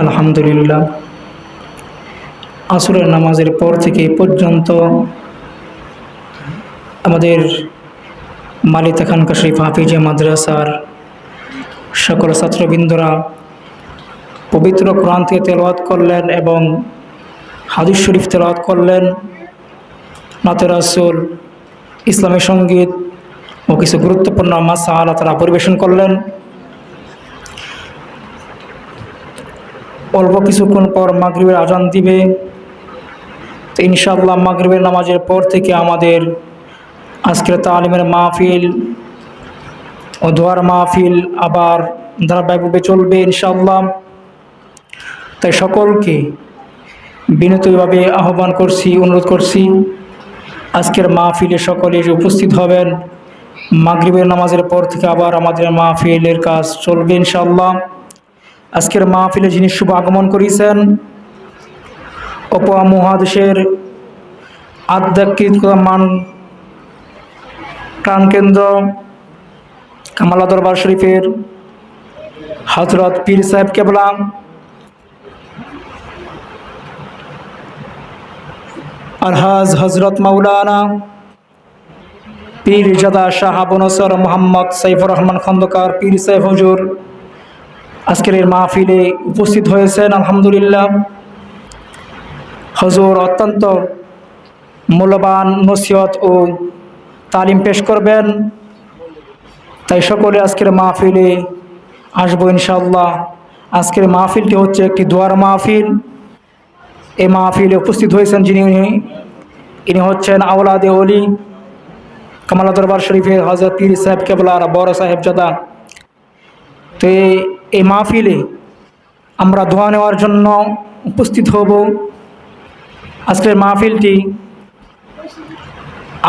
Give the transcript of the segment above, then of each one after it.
আলহামদুলিল্লাহ, আসরের নামাজের পর থেকে এ পর্যন্ত আমাদের মালিতা খানকা শরীফ হাফিজিয়া মাদ্রাসার সকল ছাত্রবৃন্দরা পবিত্র কোরআন থেকে তেলাওয়াত করলেন এবং হাদিস শরীফ তেলাওয়াত করলেন, নাতে রাসূল, ইসলামী সঙ্গীত ও কিছু গুরুত্বপূর্ণ মাসআলা তারা পরিবেশন করলেন। অল্প কিছুক্ষণ পর মাগরিবের আজান দিবে। তো ইনশাআল্লাহ মাগরিবের নামাজের পর থেকে আমাদের আজকের তালিমের মাহফিল ও দোয়ার মাহফিল আবার ধারাবাহিকভাবে চলবে ইনশাআল্লাহ। তাই সকলকে বিনীতভাবে আহ্বান করছি, অনুরোধ করছি, আজকের মাহফিলে সকলে উপস্থিত হবেন। মাগরিবের নামাজের পর থেকে আবার আমাদের মাহফিলের কাজ চলবে ইনশাআল্লাহ। আজকের মাহফিলে যিনি শুভ আগমন করেছেন, অপোয়া মহাদেশের আধ্যাত্মিক মান প্রাণকেন্দ্র কামালা দরবার শরীফের হযরত পীর সাহেব কেবলা, আলহাজ হযরত মাওলানা পীরজাদা শাহ আবু নসর মোহাম্মদ সাইফুর রহমান খন্দকার পীর সাহেব হুজুর আজকের এই মাহফিলে উপস্থিত হয়েছেন। আলহামদুলিল্লাহ, হুজুর অত্যন্ত মূল্যবান নসিহত ও তালিম পেশ করবেন। তাই সকলে আজকের মাহফিলে আসবো ইনশাআল্লাহ। আজকের মাহফিলটি হচ্ছে একটি দোয়ার মাহফিল। এই মাহফিলে উপস্থিত হয়েছেন ইনি হচ্ছেন আওলাদে ওলি কামালা দরবার শরীফের হযরত পীর সাহেব কেবলার বড় সাহেবজাদা। তো এই মাহফিলে আমরা দোয়া নেওয়ার জন্য উপস্থিত হব। আজকের মাহফিলটি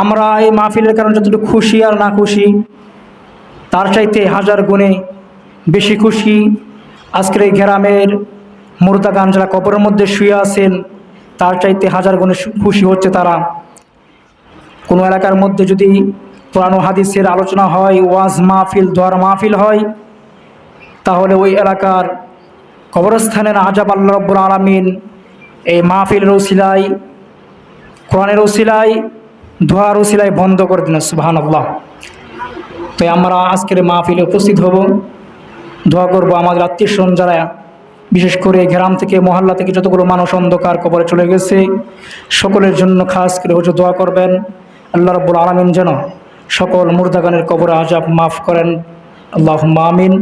আমরা এই মাহফিলের কারণে যতটুকু খুশি আর না খুশি, তার চাইতে হাজার গুণে বেশি খুশি আজকের এই গ্রামের মুর্দাগান যারা কবরের মধ্যে শুয়ে আছেন, তার চাইতে হাজার গুণে খুশি হচ্ছে তারা। কোনো এলাকার মধ্যে যদি কোরআন ও হাদিসের আলোচনা হয়, ওয়াজ মাহফিল, দোয়ার মাহফিল হয়, তাহলে ওই এলাকার কবরস্থানের আযাব আল্লাহ রাব্বুল আলামিন এই মাহফিলের উসিলায়, কোরআনের উসিলায়, দোয়ার উসিলায় বন্ধ করে দিন, সুবহানাল্লাহ। তাই আমরা আজকের মাহফিলে উপস্থিত হব, দোয়া করব আমাদের আত্মীয়স্বজন যারা বিশেষ করে গ্রাম থেকে মহল্লা থেকে যতগুলো মানুষ অন্ধকার কবরে চলে গেছে, সকলের জন্য খাস করে হুজুর দোয়া করবেন আল্লাহ রাব্বুল আলামিন যেন সকল মুর্দাগানের কবরে আযাব মাফ করেন। আল্লাহুম্মা আমিন।